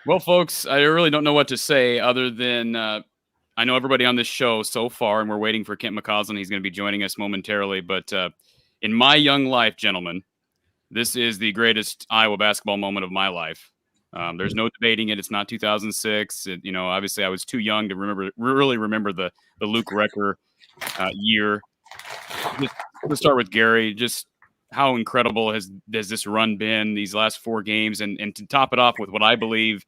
Well, folks, I really don't know what to say other than I know everybody on this show so far, and we're waiting for Kent McCausland. He's going to be joining us momentarily. But in my young life, gentlemen, this is the greatest Iowa basketball moment of my life. There's no debating it. It's not 2006. Obviously, I was too young to really remember the Luke Recker year. Just to start with Gary, just how incredible has this run been these last 4 games, and to top it off with what I believe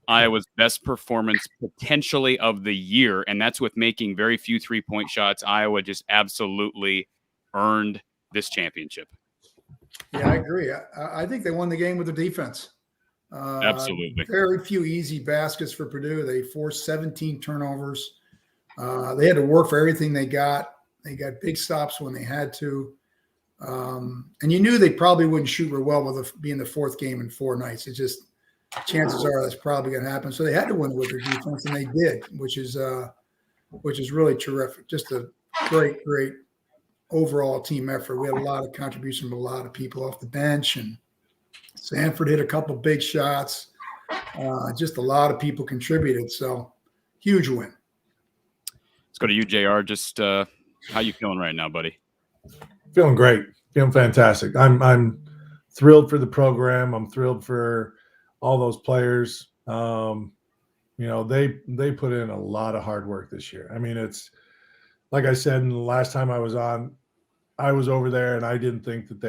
Iowa's best performance potentially of the year, and that's with making very few 3-point shots. Iowa just absolutely earned this championship. Yeah, I agree. I think they won the game with their defense. Absolutely. Very few easy baskets for Purdue. They forced 17 turnovers. They had to work for everything they got. They got big stops when they had to. And you knew they probably wouldn't shoot real well with being the 4th game in 4 nights. It's just chances are that's probably going to happen. So they had to win with their defense, and they did, which is really terrific. Just a great overall team effort. We had a lot of contribution from a lot of people off the bench, and Sanford hit a couple big shots. Just a lot of people contributed. So huge win. Let's go to you, JR. Just how you feeling right now, buddy? Feeling great. Feeling fantastic. I'm thrilled for the program. I'm thrilled for all those players. They put in a lot of hard work this year. I mean, it's like I said, the last time I was on, I was over there and I didn't think that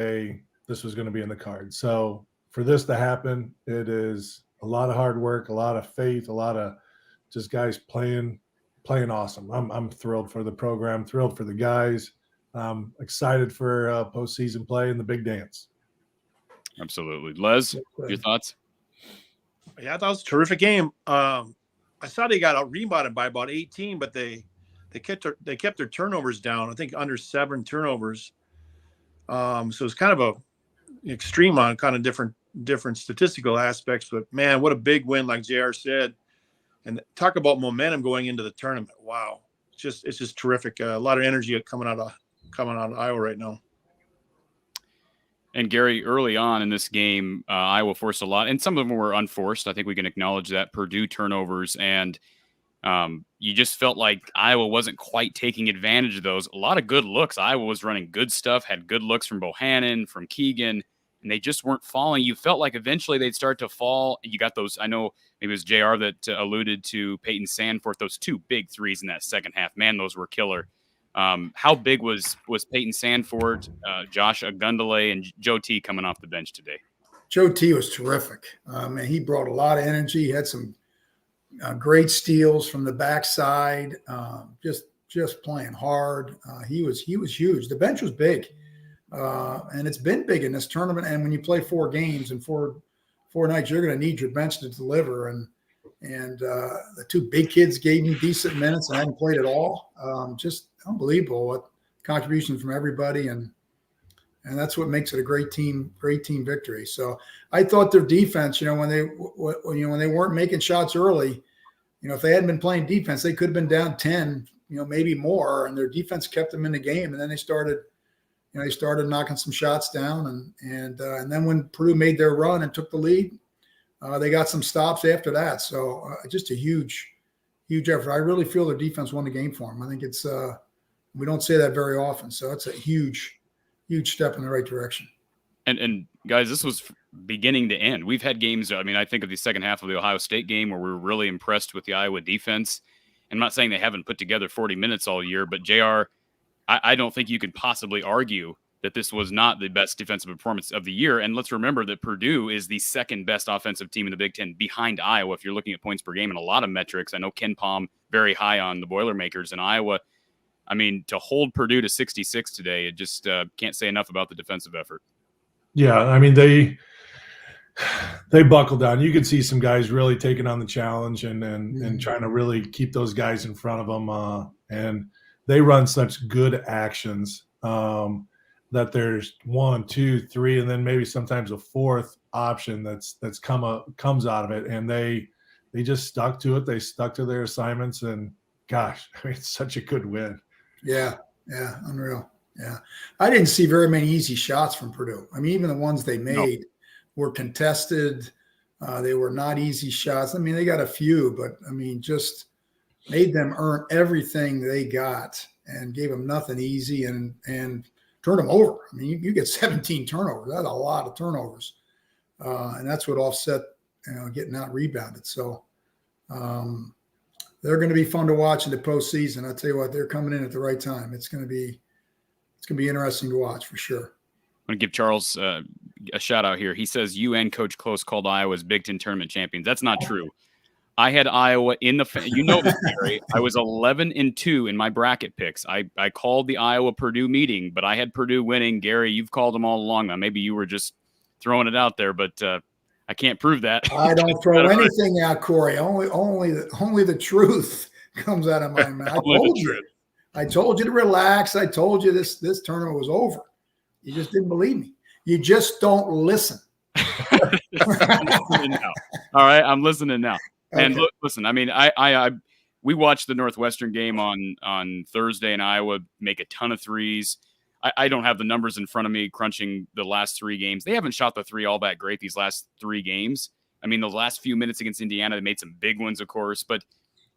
this was going to be in the cards. So for this to happen, it is a lot of hard work, a lot of faith, a lot of just guys playing awesome. I'm thrilled for the program, thrilled for the guys. Excited for postseason play and the big dance. Absolutely. Les, your thoughts? Yeah, I thought it was a terrific game. I saw they got out rebounded by about 18, but they kept their turnovers down. I think under 7 turnovers. So it's kind of an extreme on kind of different statistical aspects. But man, what a big win, like JR said. And talk about momentum going into the tournament. Wow, it's just terrific. A lot of energy coming out of Iowa right now. And Gary, early on in this game, Iowa forced a lot, and some of them were unforced. I think we can acknowledge that. Purdue turnovers, and you just felt like Iowa wasn't quite taking advantage of those. A lot of good looks. Iowa was running good stuff, had good looks from Bohannon, from Keegan, and they just weren't falling. You felt like eventually they'd start to fall. You got those, I know maybe it was JR that alluded to Peyton Sandforth, those 2 big threes in that second half. Man, those were killer. How big was Peyton Sandford, Josh Agundale, and Joe T coming off the bench today? Joe T was terrific. And he brought a lot of energy. He had some great steals from the backside. Just playing hard. He was huge. The bench was big, and it's been big in this tournament. And when you play 4 games and four nights, you're going to need your bench to deliver. And the 2 big kids gave me decent minutes and hadn't played at all. Just unbelievable what contribution from everybody, and that's what makes it a great team victory. So I thought their defense, when they weren't making shots early, if they hadn't been playing defense, they could have been down 10, maybe more, and their defense kept them in the game. And then they started knocking some shots down, and then when Purdue made their run and took the lead, they got some stops after that. So just a huge effort. I really feel their defense won the game for them. I think it's we don't say that very often. So it's a huge step in the right direction. And guys, this was beginning to end. We've had games. I mean, I think of the second half of the Ohio State game where we were really impressed with the Iowa defense. I'm not saying they haven't put together 40 minutes all year, but JR, I don't think you could possibly argue that this was not the best defensive performance of the year. And let's remember that Purdue is the second best offensive team in the Big Ten behind Iowa. If you're looking at points per game and a lot of metrics, I know Ken Palm very high on the Boilermakers, and Iowa. I mean, to hold Purdue to 66 today, it just can't say enough about the defensive effort. Yeah, I mean, they buckled down. You could see some guys really taking on the challenge and trying to really keep those guys in front of them. And they run such good actions that there's 1, 2, 3, and then maybe sometimes a 4th option that's comes out of it. And they just stuck to it. They stuck to their assignments, and gosh, I mean, it's such a good win. Yeah, unreal. Yeah, I didn't see very many easy shots from Purdue. I mean, even the ones they made, were contested. They were not easy shots. I mean, they got a few, but I mean, just made them earn everything they got and gave them nothing easy and turned them over. I mean, you get 17 turnovers. That's a lot of turnovers. And that's what offset, getting out rebounded. So they're going to be fun to watch in the postseason. I'll tell you what, they're coming in at the right time. It's going to be interesting to watch for sure. I'm going to give Charles a shout out here. He says you and Coach Close called Iowa's Big Ten tournament champions. That's not true. I had Iowa in the this, Gary. I was 11-2 in my bracket picks. I called the Iowa Purdue meeting, but I had Purdue winning. Gary, you've called them all along. Now maybe you were just throwing it out there, but I can't prove that. I don't throw anything out, Corey. Only the truth comes out of my mouth. I told you to relax. I told you this tournament was over. You just didn't believe me. You just don't listen. I'm listening now. All right, I'm listening now. Okay. And look, listen, I mean, we watched the Northwestern game on Thursday, and Iowa make a ton of threes. I don't have the numbers in front of me crunching the last 3 games. They haven't shot the three all that great these last 3 games. I mean, those last few minutes against Indiana, they made some big ones, of course. But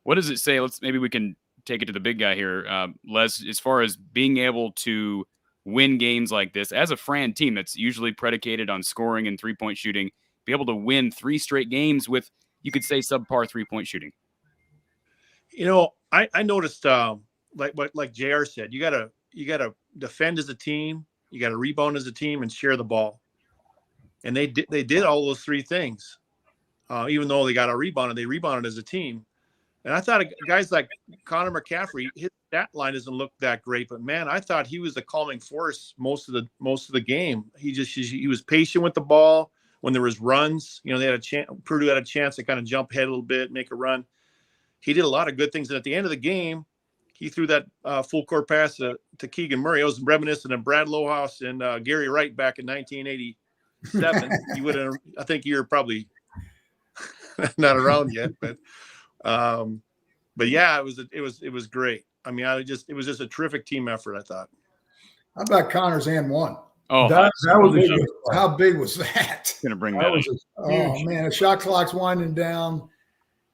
what does it say? Maybe we can take it to the big guy here, Les, as far as being able to win games like this as a Fran team that's usually predicated on scoring and 3-point shooting, be able to win 3 straight games with, you could say, subpar 3-point shooting. I noticed, like JR said, you gotta defend as a team, you gotta rebound as a team, and share the ball. And they did all those 3 things. Even though they got a rebound, they rebounded as a team. And I thought guys like Connor McCaffrey, his stat line doesn't look that great, but man, I thought he was the calming force most of the game. He was patient with the ball when there was runs. They had a chance. Purdue had a chance to kind of jump ahead a little bit, make a run. He did a lot of good things. And at the end of the game, he threw that full court pass to Keegan Murray. It was reminiscent of Brad Lohaus and Gary Wright back in 1987. I think you're probably not around yet, but yeah, it was great. I mean, it was just a terrific team effort, I thought. How about Connor's and one? Oh, that was how big was that? Going to bring that up. Oh man, the shot clock's winding down.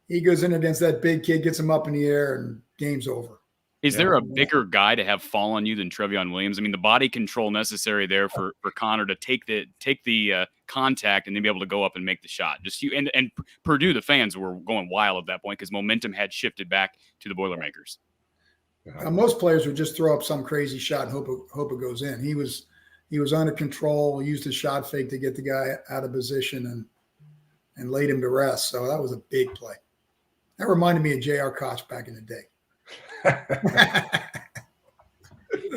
He goes in against that big kid, gets him up in the air, and game's over. Is there a bigger guy to have fall on you than Trevion Williams? I mean, the body control necessary there for Connor to take the contact and then be able to go up and make the shot. Just you and Purdue, the fans were going wild at that point because momentum had shifted back to the Boilermakers. Most players would just throw up some crazy shot and hope it goes in. He was under control, used his shot fake to get the guy out of position and laid him to rest. So that was a big play. That reminded me of J.R. Koch back in the day.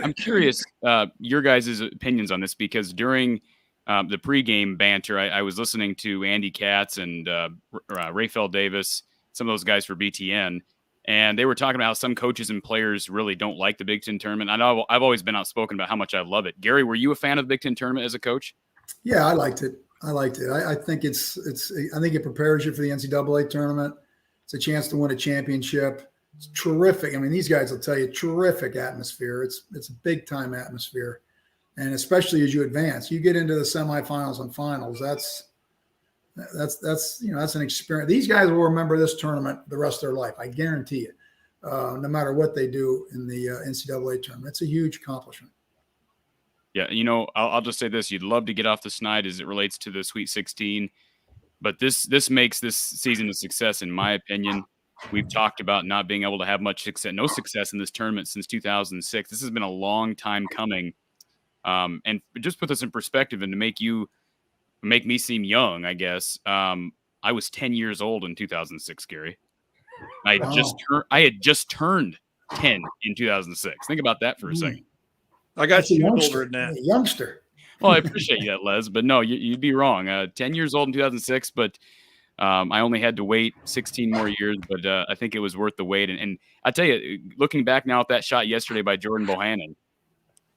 I'm curious your guys' opinions on this because during the pregame banter, I was listening to Andy Katz and Rafael Davis, some of those guys for BTN, and they were talking about how some coaches and players really don't like the Big Ten tournament. I know I've always been outspoken about how much I love it. Gary, were you a fan of the Big Ten tournament as a coach? Yeah, I liked it. I think I think it prepares you for the NCAA tournament. It's a chance to win a championship. It's terrific. I mean, these guys will tell you, terrific atmosphere. It's a big time atmosphere, and especially as you advance, you get into the semifinals and finals. That's an experience. These guys will remember this tournament the rest of their life. I guarantee you, no matter what they do in the NCAA tournament. It's a huge accomplishment. Yeah, I'll just say this: you'd love to get off the snide as it relates to the Sweet 16, but this makes this season a success, in my opinion. We've talked about not being able to have much success, no success in this tournament since 2006. This has been a long time coming. And just put this in perspective and to make me seem young, I guess. I was 10 years old in 2006, Gary. I had just turned 10 in 2006. Think about that for a second. I got you older than that. Youngster. Well, I appreciate you that, Les, but no, you'd be wrong. 10 years old in 2006, but I only had to wait 16 more years, but I think it was worth the wait. And I tell you, looking back now at that shot yesterday by Jordan Bohannon,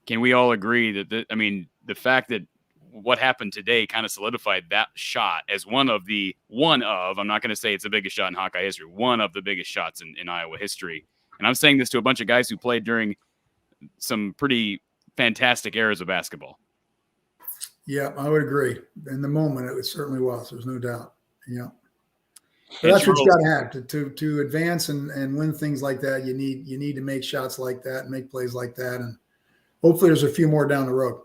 can we all agree that the fact that what happened today kind of solidified that shot as one of, I'm not going to say it's the biggest shot in Hawkeye history, one of the biggest shots in Iowa history. And I'm saying this to a bunch of guys who played during some pretty fantastic eras of basketball. Yeah, I would agree. In the moment, it certainly was. There's no doubt. Yeah. But And that's what you Charles- got to have to advance and win things like that. You need to make shots like that and make plays like that. And hopefully there's a few more down the road.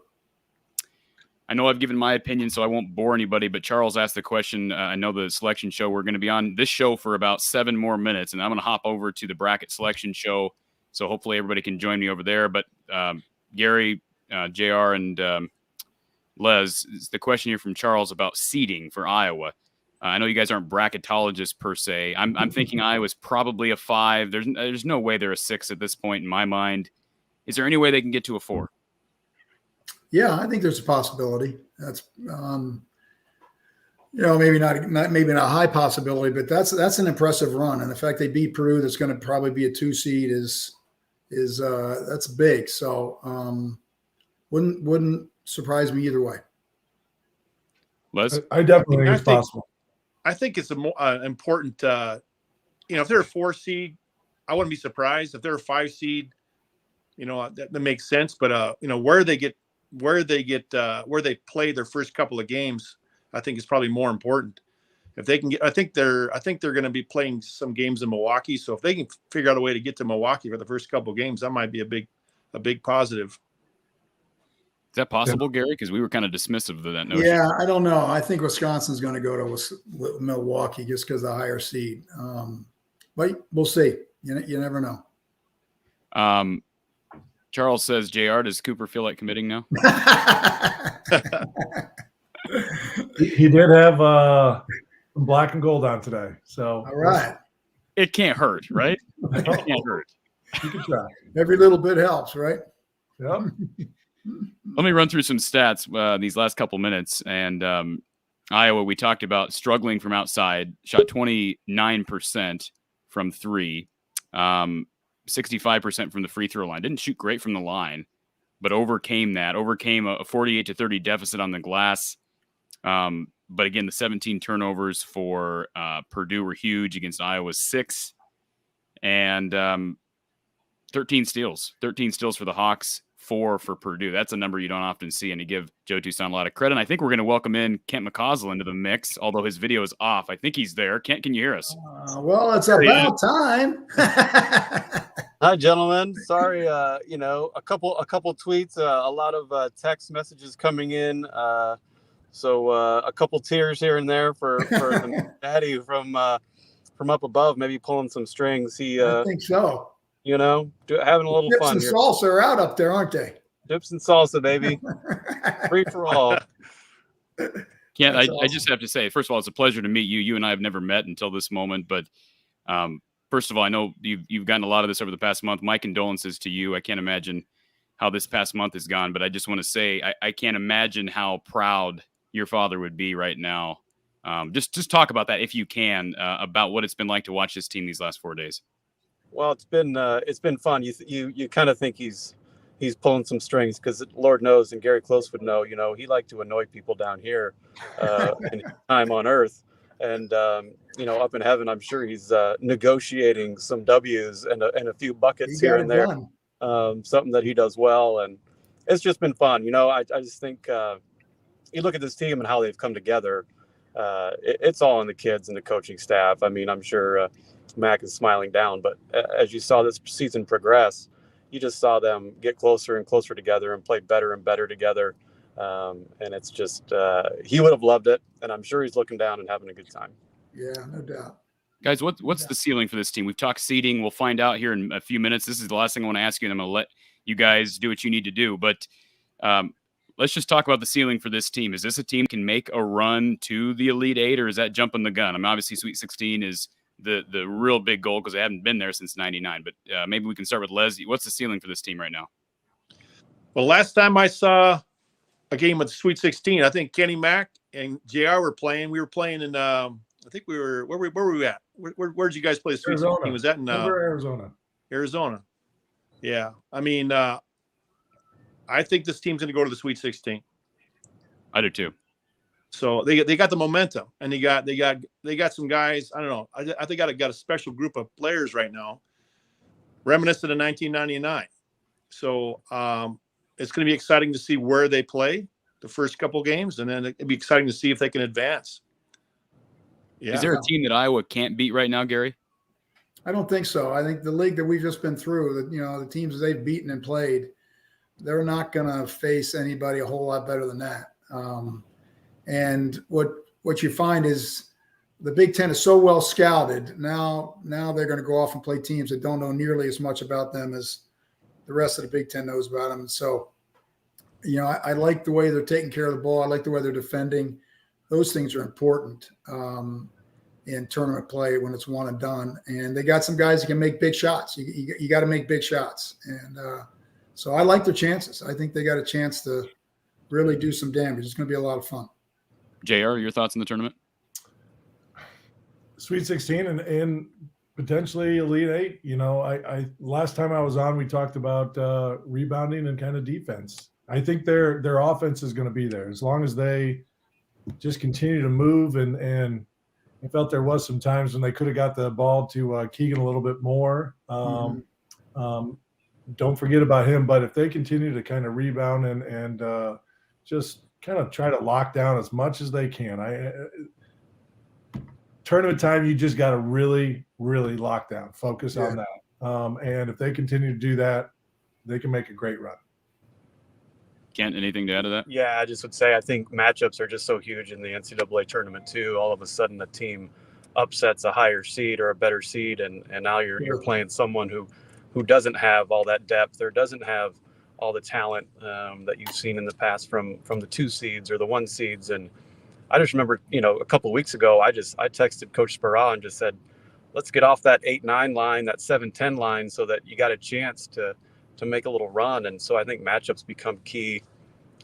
I know I've given my opinion, so I won't bore anybody, but Charles asked the question. I know the selection show, we're going to be on this show for about 7 more minutes, and I'm going to hop over to the bracket selection show. So hopefully everybody can join me over there. But Gary, JR, and Les, is the question here from Charles about seeding for Iowa. I know you guys aren't bracketologists per se. I'm thinking Iowa's probably a 5. There's no way they're a 6 at this point in my mind. Is there any way they can get to a 4? Yeah, I think there's a possibility. That's maybe not a high possibility, but that's an impressive run. And the fact they beat Purdue, that's going to probably be a 2 seed, is that's big. So wouldn't surprise me either way. Les? I definitely think it's possible. I think it's a more important. If they're a 4 seed, I wouldn't be surprised. If they're a 5 seed, that makes sense. But where they play their first couple of games, I think is probably more important. If they can get, I think they're going to be playing some games in Milwaukee. So if they can figure out a way to get to Milwaukee for the first couple of games, that might be a big positive. Is that possible, Gary? Because we were kind of dismissive of that notion. Yeah, I don't know. I think Wisconsin's going to go to Milwaukee just because of the higher seed. But we'll see. You never know. Charles says, JR, does Cooper feel like committing now? He did have some black and gold on today. So all right. It can't hurt, right? It can't hurt. You can try. Every little bit helps, right? Yep. Let me run through some stats these last couple minutes. And Iowa, we talked about struggling from outside, shot 29% from 3, 65% from the free throw line. Didn't shoot great from the line, but overcame a 48-30 deficit on the glass. But again, the 17 turnovers for Purdue were huge against Iowa's 6, and 13 steals for the Hawks, 4 for Purdue. That's a number you don't often see, and to give Joe Toussaint a lot of credit. And I think we're going to welcome in Kent McCausland into the mix, although his video is off. I think he's there. Kent, can you hear us? Well, it's about time. Hi, gentlemen. Sorry, a couple tweets, a lot of text messages coming in. So a couple tears here and there for the daddy from up above, maybe pulling some strings. I think so. Having a little Chips fun and here. salsa are out up there, aren't they? Chips and salsa, baby. Free for all. Kent, I just have to say, first of all, it's a pleasure to meet you. You and I have never met until this moment, but first of all, I know you've gotten a lot of this over the past month. My condolences to you. I can't imagine how this past month has gone, but I just want to say I can't imagine how proud your father would be right now. Just talk about that if you can, about what it's been like to watch this team these last 4 days. Well, it's been fun. You kind of think he's pulling some strings because Lord knows, and Gary Close would know. He liked to annoy people down here in his time on Earth, and up in heaven, I'm sure he's negotiating some W's and a few buckets here and there. Something that he does well, and it's just been fun. I just think you look at this team and how they've come together. It's all in the kids and the coaching staff. I mean, I'm sure Mac is smiling down, but as you saw this season progress, you just saw them get closer and closer together and play better and better together. And it's just, he would have loved it. And I'm sure he's looking down and having a good time. Yeah, no doubt. Guys, what's the ceiling for this team? We've talked seeding. We'll find out here in a few minutes. This is the last thing I want to ask you, and I'm going to let you guys do what you need to do. But let's just talk about the ceiling for this team. Is this a team can make a run to the Elite Eight, or is that jumping the gun? I mean, obviously Sweet 16 is the real big goal because they haven't been there since 99. But maybe we can start with Leslie. What's the ceiling for this team right now? Well, last time I saw a game with Sweet 16, I think Kenny Mack and JR were playing. We were playing in I think we were where were we at? Where did you guys play the Sweet 16? Was that in Arizona? Arizona. Yeah. I mean, I think this team's going to go to the Sweet 16. I do too. So they got the momentum, and they got some guys. I don't know. I think got a special group of players right now, reminiscent of 1999. So it's going to be exciting to see where they play. the first couple games, and then it'd be exciting to see if they can advance. Yeah. Is there a team that Iowa can't beat right now, Gary? I don't think so. I think the league that we've just been through, the teams they've beaten and played, they're not going to face anybody a whole lot better than that. And what you find is the Big Ten is so well scouted. Now they're going to go off and play teams that don't know nearly as much about them as the rest of the Big Ten knows about them. And so, I like the way they're taking care of the ball. I like the way they're defending. Those things are important in tournament play when it's one and done. And they got some guys that can make big shots. You got to make big shots. And so I like their chances. I think they got a chance to really do some damage. It's going to be a lot of fun. JR, your thoughts on the tournament? Sweet 16 and potentially Elite Eight. I last time I was on, we talked about rebounding and kind of defense. I think their offense is going to be there as long as they just continue to move. And I felt there was some times when they could have got the ball to Keegan a little bit more. Don't forget about him. But if they continue to kind of rebound and just kind of try to lock down as much as they can, tournament time, you just got to really, really lock down, focus on that. And if they continue to do that, they can make a great run. Kent, anything to add to that? Yeah, I just would say I think matchups are just so huge in the NCAA tournament too. All of a sudden, a team upsets a higher seed or a better seed, and now you're playing someone who doesn't have all that depth or doesn't have all the talent that you've seen in the past from the 2 seeds or the 1 seeds. And I just remember, a couple of weeks ago, I texted Coach Spera and just said, let's get off that 8-9 line, that 7-10 line, so that you got a chance to make a little run. And so I think matchups become key.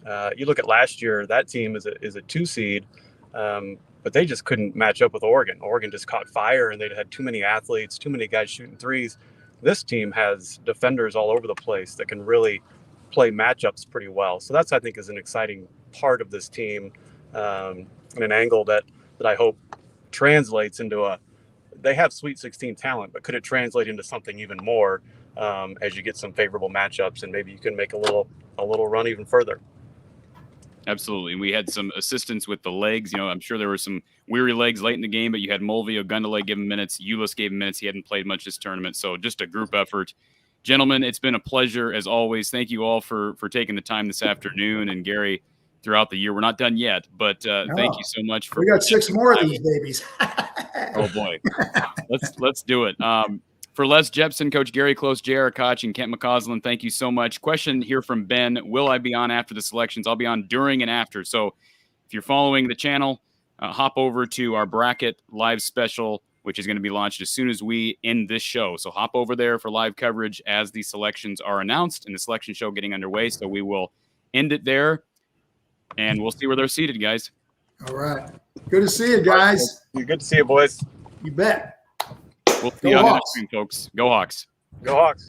You look at last year, that team is a 2 seed, but they just couldn't match up with Oregon. Oregon just caught fire, and they'd had too many athletes, too many guys shooting threes. This team has defenders all over the place that can really play matchups pretty well. So that's, I think, is an exciting part of this team, and an angle that I hope translates into they have Sweet 16 talent, but could it translate into something even more as you get some favorable matchups, and maybe you can make a little run even further. Absolutely. We had some assistance with the legs. I'm sure there were some weary legs late in the game, but you had Mulvey, Ogundele give him minutes. Ulis gave him minutes. He hadn't played much this tournament. So just a group effort. Gentlemen, it's been a pleasure as always. Thank you all for taking the time this afternoon. And Gary, throughout the year, we're not done yet, but thank you so much for. We got 6 more of these babies. Oh boy. Let's do it. For Les Jepsen, Coach Gary Close, J.R. Koch, and Kent McCausland, thank you so much. Question here from Ben. Will I be on after the selections? I'll be on during and after. So if you're following the channel, hop over to our bracket live special, which is going to be launched as soon as we end this show. So hop over there for live coverage as the selections are announced and the selection show getting underway. So we will end it there, and we'll see where they're seated, guys. All right. Good to see you, guys. Good to see you, boys. You bet. We'll see you on the next stream, folks. Go Hawks. Go Hawks.